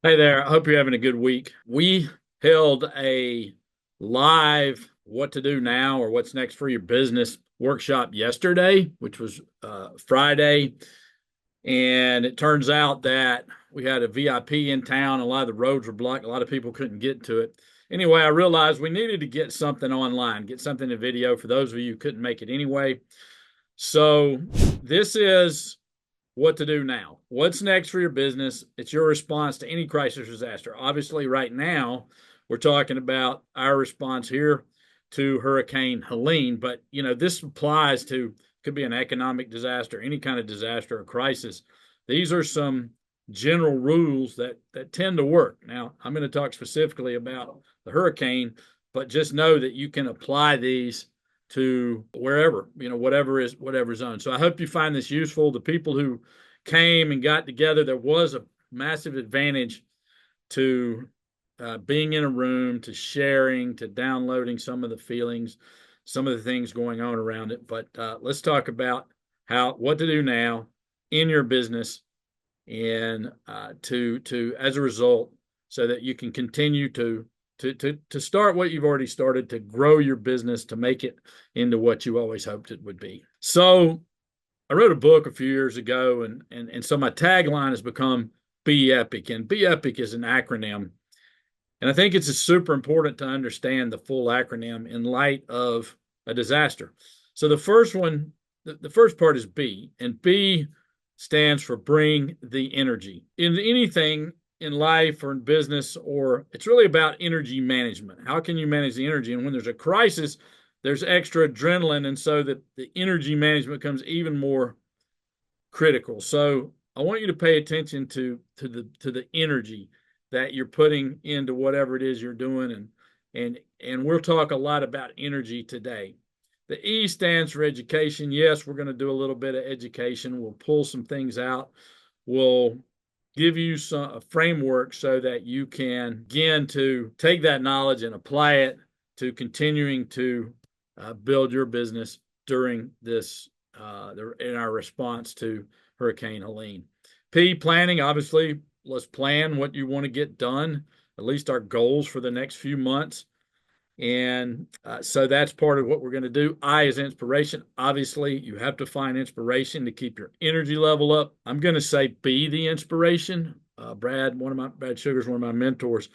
Hey there. I hope you're having a good week. We held a live what to do now or what's next for your business workshop yesterday, which was Friday. And it turns out that we had a VIP in town. A lot of the roads were blocked. A lot of people couldn't get to it. Anyway, I realized we needed to get something online, get something in video for those of you who couldn't make it anyway. So this is what to do now. What's next for your business? It's your response to any crisis or disaster. Obviously, right now, we're talking about our response here to Hurricane Helene, but this applies to could be an economic disaster, any kind of disaster or crisis. These are some general rules that tend to work. Now, I'm going to talk specifically about the hurricane, but just know that you can apply these to wherever, whatever zone. So I hope you find this useful. The people who came and got together, there was a massive advantage to being in a room, to sharing, to downloading some of the feelings, some of the things going on around it. But let's talk about what to do now in your business and to as a result, so that you can continue to start what you've already started, to grow your business, to make it into what you always hoped it would be. So I wrote a book a few years ago, and so my tagline has become Be Epic. And Be Epic is an acronym. And I think it's super important to understand the full acronym in light of a disaster. So the first one, the first part is B, and B stands for bring the energy. In anything in life or in business, or it's really about energy management. How can you manage the energy? And when there's a crisis, there's extra adrenaline, and so that the energy management becomes even more critical. So I want you to pay attention to the energy that you're putting into whatever it is you're doing, and we'll talk a lot about energy today. The E stands for education. Yes, we're going to do a little bit of education. We'll pull some things out. We'll give you a framework so that you can begin to take that knowledge and apply it to continuing to build your business during this in our response to Hurricane Helene. P, planning. Obviously, let's plan what you want to get done, at least our goals for the next few months. And so that's part of what we're going to do. I is inspiration. Obviously, you have to find inspiration to keep your energy level up. I'm going to say be the inspiration. Brad Sugar's one of my mentors.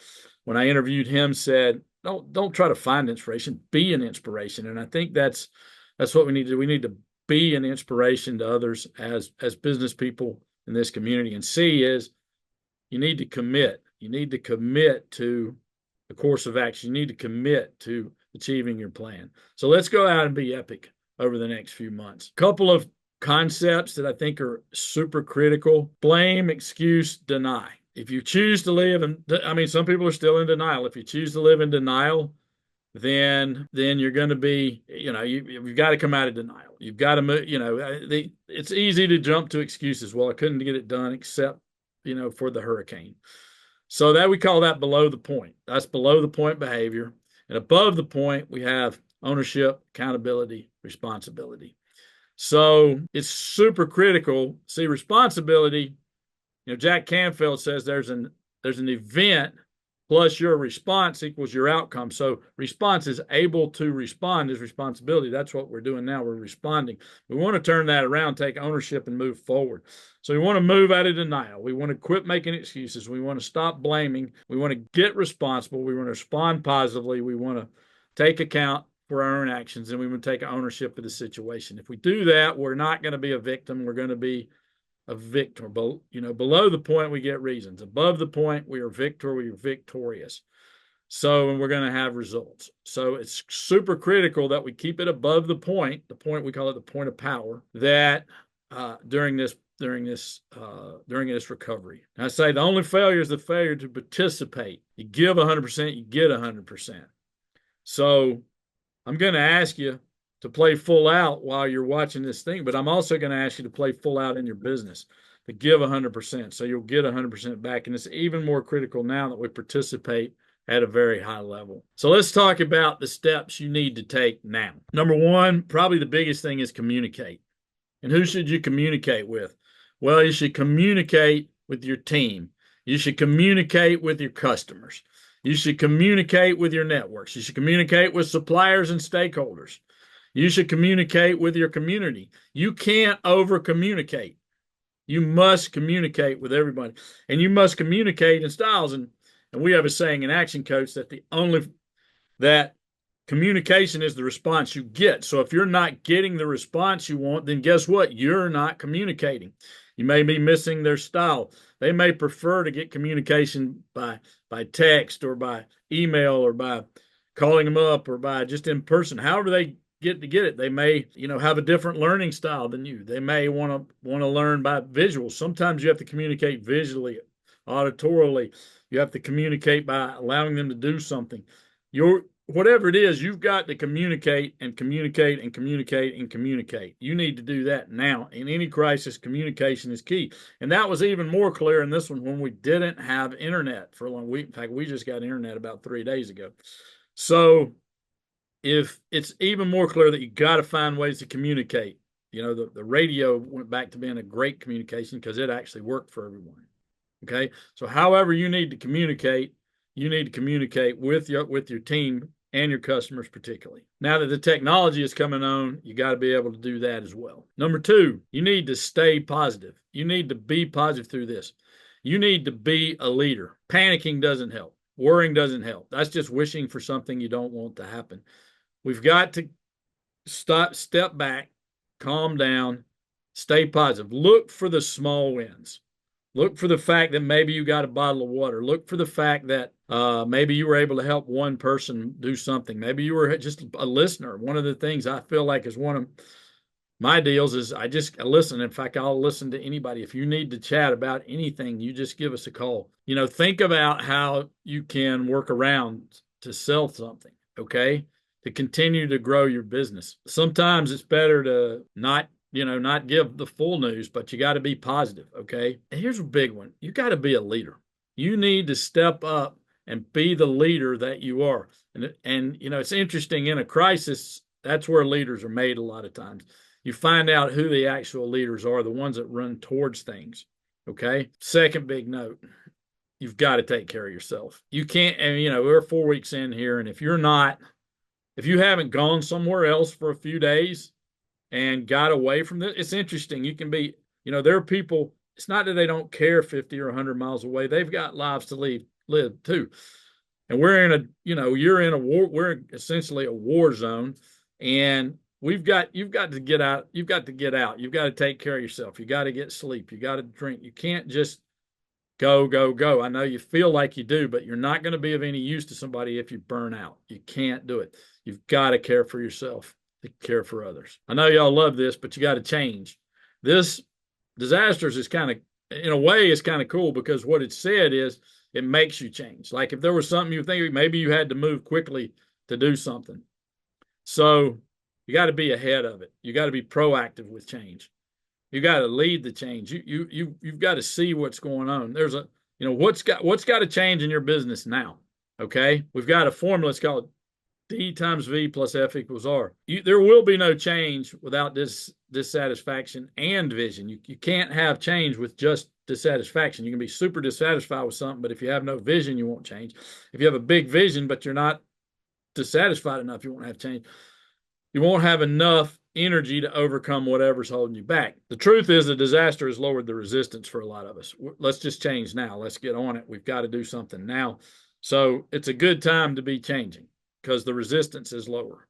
When I interviewed him, said, don't try to find inspiration. Be an inspiration. And I think that's what we need to do. We need to be an inspiration to others as business people in this community. And C is you need to commit. You need to commit to a course of action. You need to commit to achieving your plan. So let's go out and be epic over the next few months. A couple of concepts that I think are super critical: blame, excuse, deny. If you choose to live, and some people are still in denial. If you choose to live in denial, then you're going to be, you've got to come out of denial. You've got to move. It's easy to jump to excuses. Well, I couldn't get it done except, for the hurricane. So that we call that below the point. That's below the point behavior. And above the point, we have ownership, accountability, responsibility. So it's super critical. See, responsibility, Jack Canfield says there's an event plus your response equals your outcome. So response is able to respond is responsibility. That's what we're doing now. We're responding. We want to turn that around, take ownership, and move forward. So we want to move out of denial. We want to quit making excuses. We want to stop blaming. We want to get responsible. We want to respond positively. We want to take account for our own actions, and we want to take ownership of the situation. If we do that, we're not going to be a victim. We're going to be a victor. Below the point, we get reasons. Above the point, we are victorious. So, and we're going to have results. So it's super critical that we keep it above the point we call it the point of power, that during this recovery. And I say the only failure is the failure to participate. You give 100%, you get 100%. So I'm going to ask you to play full out while you're watching this thing, but I'm also going to ask you to play full out in your business, to give 100%. So you'll get 100% back. And it's even more critical now that we participate at a very high level. So let's talk about the steps you need to take now. Number one, probably the biggest thing is communicate. And who should you communicate with? Well, you should communicate with your team. You should communicate with your customers. You should communicate with your networks. You should communicate with suppliers and stakeholders. You should communicate with your community. You can't over communicate. You must communicate with everybody, and you must communicate in styles. And we have a saying in Action Coach that that communication is the response you get. So if you're not getting the response you want, then guess what? You're not communicating. You may be missing their style. They may prefer to get communication by text or by email or by calling them up or by just in person. However they get it. They may, have a different learning style than you. They may want to learn by visuals. Sometimes you have to communicate visually, auditorily. You have to communicate by allowing them to do something. Whatever it is, you've got to communicate and communicate and communicate and communicate. You need to do that now. In any crisis, communication is key. And that was even more clear in this one when we didn't have internet for a long week. In fact, we just got internet about 3 days ago. So if it's even more clear that you got to find ways to communicate. The radio went back to being a great communication because it actually worked for everyone. Okay. So however you need to communicate with your team and your customers particularly. Now that the technology is coming on, you got to be able to do that as well. Number 2, you need to stay positive. You need to be positive through this. You need to be a leader. Panicking doesn't help. Worrying doesn't help. That's just wishing for something you don't want to happen. We've got to step back, calm down, stay positive. Look for the small wins. Look for the fact that maybe you got a bottle of water. Look for the fact that maybe you were able to help one person do something. Maybe you were just a listener. One of the things I feel like is one of my deals is I listen. In fact, I'll listen to anybody. If you need to chat about anything, you just give us a call. Think about how you can work around to sell something, okay? To continue to grow your business. Sometimes it's better to not give the full news, but you got to be positive, okay? And here's a big one. You got to be a leader. You need to step up and be the leader that you are. And it's interesting, in a crisis, that's where leaders are made a lot of times. You find out who the actual leaders are, the ones that run towards things, okay? Second big note, you've got to take care of yourself. You can't, and we're 4 weeks in here, and if you haven't gone somewhere else for a few days and got away from this, it's interesting. You can be, there are people, it's not that they don't care 50 or 100 miles away. They've got lives to live too. And we're in you're in a war, we're essentially a war zone, and you've got to get out. You've got to get out. You've got to take care of yourself. You got to get sleep. You got to drink. You can't just go, go, go. I know you feel like you do, but you're not going to be of any use to somebody if you burn out. You can't do it. You've got to care for yourself to care for others. I know y'all love this, but you got to change. This disasters is kind of, in a way, it's kind of cool because what it said is it makes you change. Like if there was something you think maybe you had to move quickly to do something. So you got to be ahead of it. You got to be proactive with change. You got to lead the change. You've got to see what's going on. There's what's got to change in your business now. Okay, we've got a formula. It's called D times V plus F equals R. There will be no change without dissatisfaction and vision. You can't have change with just dissatisfaction. You can be super dissatisfied with something, but if you have no vision, you won't change. If you have a big vision, but you're not dissatisfied enough, you won't have change. You won't have enough energy to overcome whatever's holding you back. The truth is the disaster has lowered the resistance for a lot of us. Let's just change now. Let's get on it. We've got to do something now. So it's a good time to be changing because the resistance is lower.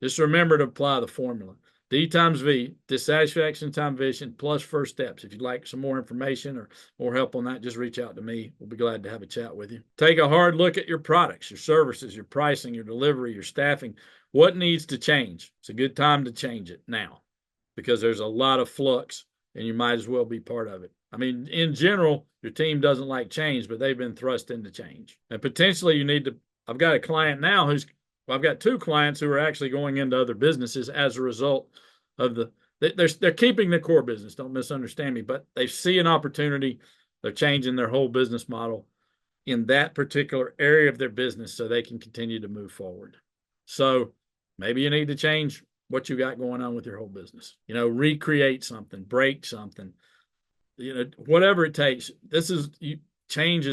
Just remember to apply the formula. D times V, dissatisfaction times vision, plus first steps. If you'd like some more information or more help on that, just reach out to me. We'll be glad to have a chat with you. Take a hard look at your products, your services, your pricing, your delivery, your staffing. What needs to change? It's a good time to change it now because there's a lot of flux and you might as well be part of it. I mean, in general, your team doesn't like change, but they've been thrust into change. And potentially I've got a client now I've got 2 clients who are actually going into other businesses as a result of they're keeping the core business. Don't misunderstand me, but they see an opportunity. They're changing their whole business model in that particular area of their business so they can continue to move forward. So maybe you need to change what you got going on with your whole business. Recreate something, break something, whatever it takes. change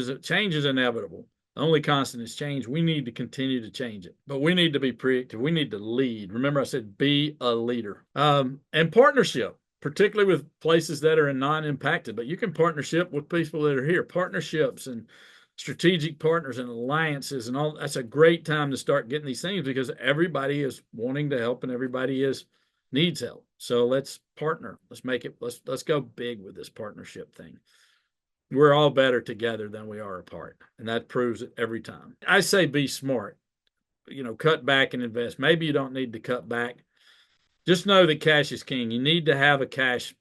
is inevitable. The only constant is change. We need to continue to change it, but we need to be proactive. We need to lead. Remember, I said be a leader. And partnership, particularly with places that are non-impacted. But you can partnership with people that are here. Partnerships and strategic partners and alliances and all. That's a great time to start getting these things because everybody is wanting to help and everybody needs help. So let's partner. Let's make it. Let's go big with this partnership thing. We're all better together than we are apart. And that proves it every time. I say be smart, cut back and invest. Maybe you don't need to cut back. Just know that cash is king. You need to have a cash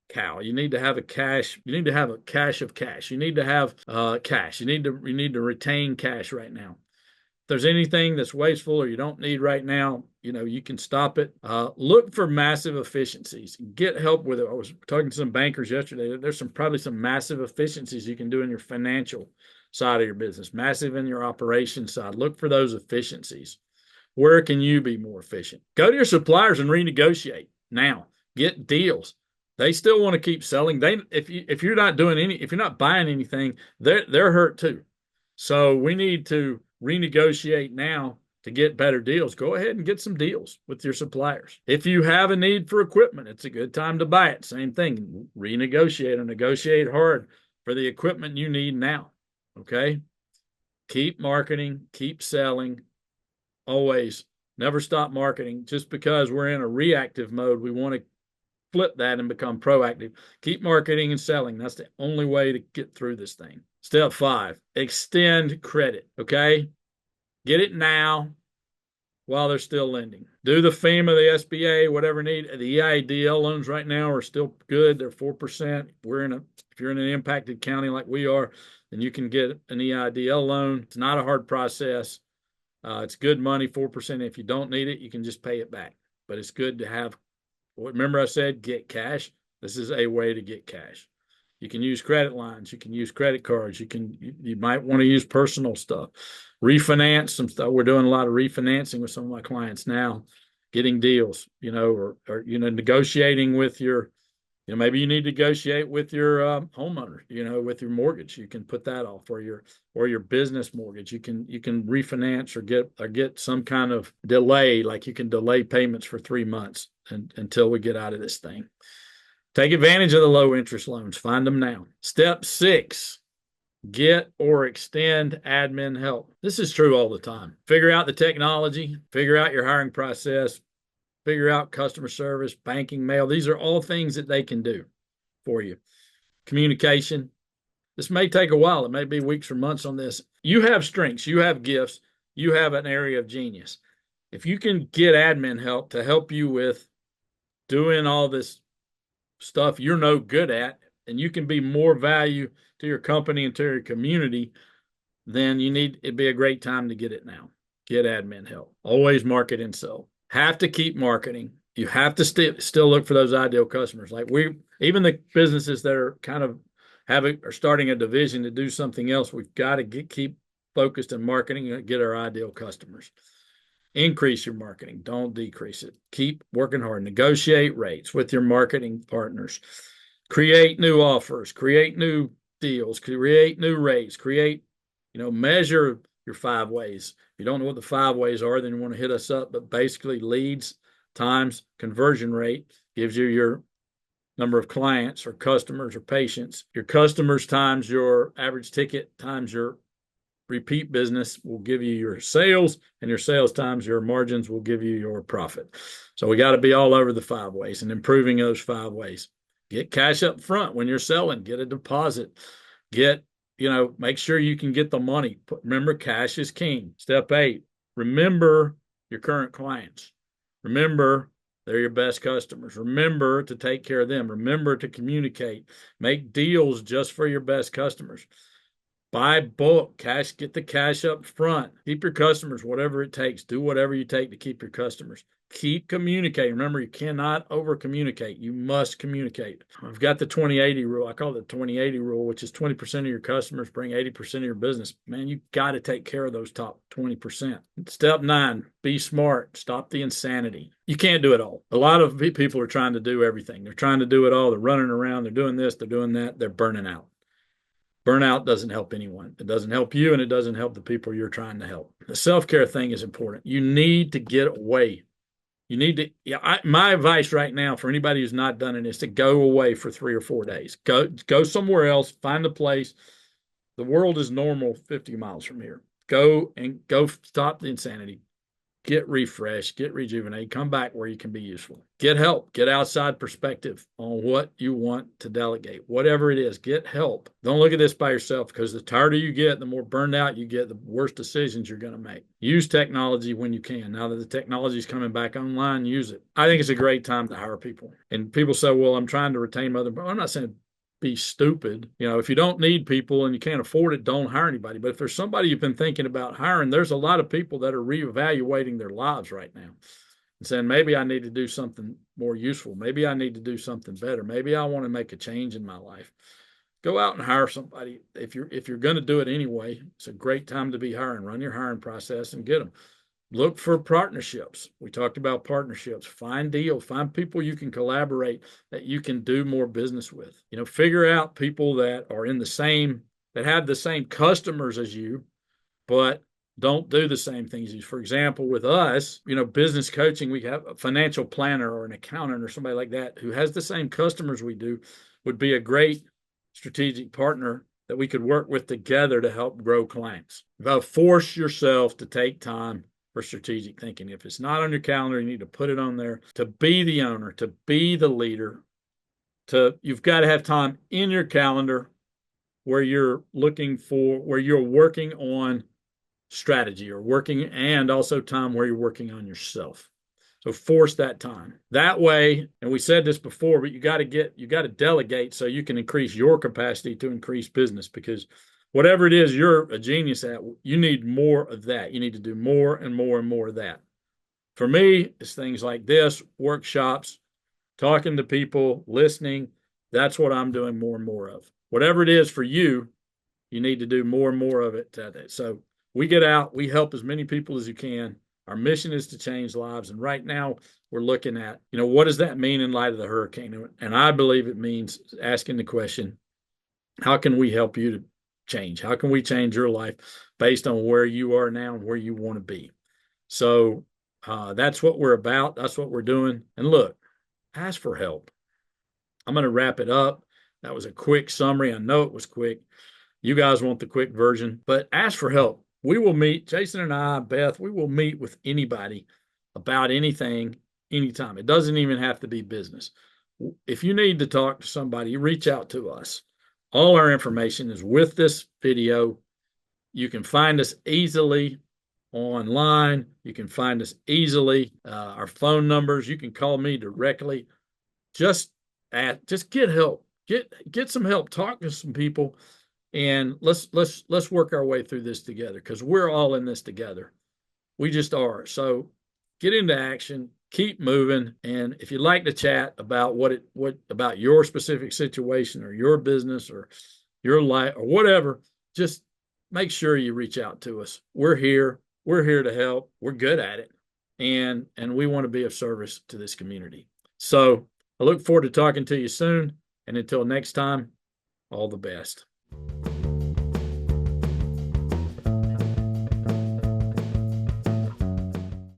cow. You need to have a cash. You need to have a cache of cash. You need to have cash. You need to retain cash right now. If there's anything that's wasteful or you don't need right now, you can stop it. Look for massive efficiencies. Get help with it. I was talking to some bankers yesterday. There's probably some massive efficiencies you can do in your financial side of your business, massive in your operation side. Look for those efficiencies. Where can you be more efficient? Go to your suppliers and renegotiate now. Get deals. They still want to keep selling. If you're not buying anything, they're hurt too. So we need to renegotiate now to get better deals. Go ahead and get some deals with your suppliers. If you have a need for equipment, it's a good time to buy it. Same thing. Renegotiate and negotiate hard for the equipment you need now. Okay? Keep marketing, keep selling. Always never stop marketing. Just because we're in a reactive mode, we want to flip that and become proactive. Keep marketing and selling. That's the only way to get through this thing. Step 5, extend credit. Okay? Get it now while they're still lending. Do the FEMA, the SBA, whatever need. The EIDL loans right now are still good. They're 4%. If you're in an impacted county like we are, then you can get an EIDL loan. It's not a hard process. It's good money, 4%. If you don't need it, you can just pay it back. But it's good to have. Remember I said get cash? This is a way to get cash. You can use credit lines. You can use credit cards. You might want to use personal stuff. Refinance some stuff. We're doing a lot of refinancing with some of my clients now, getting deals, or negotiating with your, maybe you need to negotiate with your homeowner, with your mortgage. You can put that off, or your business mortgage. You can refinance or get some kind of delay, like you can delay payments for 3 months until we get out of this thing. Take advantage of the low interest loans. Find them now. Step 6, get or extend admin help. This is true all the time. Figure out the technology, figure out your hiring process, figure out customer service, banking, mail. These are all things that they can do for you. Communication. This may take a while. It may be weeks or months on this. You have strengths. You have gifts. You have an area of genius. If you can get admin help to help you with doing all this stuff you're no good at, and you can be more value to your company and to your community, then it'd be a great time to get it now. Get admin help. Always market and sell. Have to keep marketing. You have to still look for those ideal customers. Like even the businesses that are kind of are starting a division to do something else, we've got to keep focused on marketing and get our ideal customers. Increase your marketing. Don't decrease it. Keep working hard. Negotiate rates with your marketing partners. Create new offers. Create new deals. Create new rates. Measure your 5 ways. If you don't know what the 5 ways are, then you want to hit us up. But basically, leads times conversion rate gives you your number of clients or customers or patients. Your customers times your average ticket times your repeat business will give you your sales, and your sales times your margins will give you your profit. So we got to be all over the 5 ways and improving those 5 ways. Get cash up front when you're selling. Get a deposit. Make sure you can get the money. Remember, cash is king. Step 8, remember your current clients. Remember, they're your best customers. Remember to take care of them. Remember to communicate. Make deals just for your best customers. Buy bulk, get the cash up front. Keep your customers, whatever it takes. Do whatever you take to keep your customers. Keep communicating. Remember, you cannot over communicate. You must communicate. I've got the 20-80 rule. I call it the 20-80 rule, which is 20% of your customers bring 80% of your business. Man, you got to take care of those top 20%. Step 9, be smart. Stop the insanity. You can't do it all. A lot of people are trying to do everything. They're trying to do it all. They're running around. They're doing this. They're doing that. They're burning out. Burnout doesn't help anyone. It doesn't help you, and it doesn't help the people you're trying to help. The self-care thing is important. You need to get away. You need to, yeah, my advice right now for anybody who's not done it is to go away for 3 or 4 days. Go somewhere else, find a place. The world is normal 50 miles from here. Go stop the insanity. Get refreshed, get rejuvenated, come back where you can be useful. Get help, get outside perspective on what you want to delegate. Whatever it is, get help. Don't look at this by yourself, because the tighter you get, the more burned out you get, the worse decisions you're going to make. Use technology when you can. Now that the technology is coming back online, use it. I think it's a great time to hire people. And people say, well, I'm trying to retain other, but I'm not saying be stupid. If you don't need people and you can't afford it, don't hire anybody. But if there's somebody you've been thinking about hiring, there's a lot of people that are reevaluating their lives right now and saying, maybe I need to do something more useful. Maybe I need to do something better. Maybe I want to make a change in my life. Go out and hire somebody. If you're going to do it anyway, it's a great time to be hiring. Run your hiring process and get them. Look for partnerships. We talked about partnerships. Find deals. Find people you can collaborate, that you can do more business with. Figure out people that are that have the same customers as you, but don't do the same things as you. For example, with us, business coaching, we have a financial planner or an accountant or somebody like that who has the same customers we do, would be a great strategic partner that we could work with together to help grow clients. Force yourself to take time for strategic thinking. If it's not on your calendar, you need to put it on there. To be the owner, to be the leader, you've got to have time in your calendar where you're working on strategy and also time where you're working on yourself. So force that time. That way, and we said this before, but you got to delegate so you can increase your capacity to increase business, because whatever it is you're a genius at, you need more of that. You need to do more and more and more of that. For me, it's things like this, workshops, talking to people, listening. That's what I'm doing more and more of. Whatever it is for you, you need to do more and more of it. So we get out, we help as many people as you can. Our mission is to change lives. And right now we're looking at, what does that mean in light of the hurricane? And I believe it means asking the question, how can we help you to change? How can we change your life based on where you are now and where you want to be? So that's what we're about. That's what we're doing. And look, ask for help. I'm going to wrap it up. That was a quick summary. I know it was quick. You guys want the quick version, but ask for help. We will meet, Jason and I, Beth, we will meet with anybody about anything, anytime. It doesn't even have to be business. If you need to talk to somebody, reach out to us. All our information is with this video. You can find us easily online. You can find us easily. Our phone numbers, you can call me directly. Just get help. Get some help. Talk to some people, and let's work our way through this together, because we're all in this together. We just are. So get into action. Keep moving. And if you'd like to chat about what about your specific situation or your business or your life or whatever, just make sure you reach out to us. We're here. We're here to help. We're good at it. And we want to be of service to this community. So I look forward to talking to you soon. And until next time, all the best.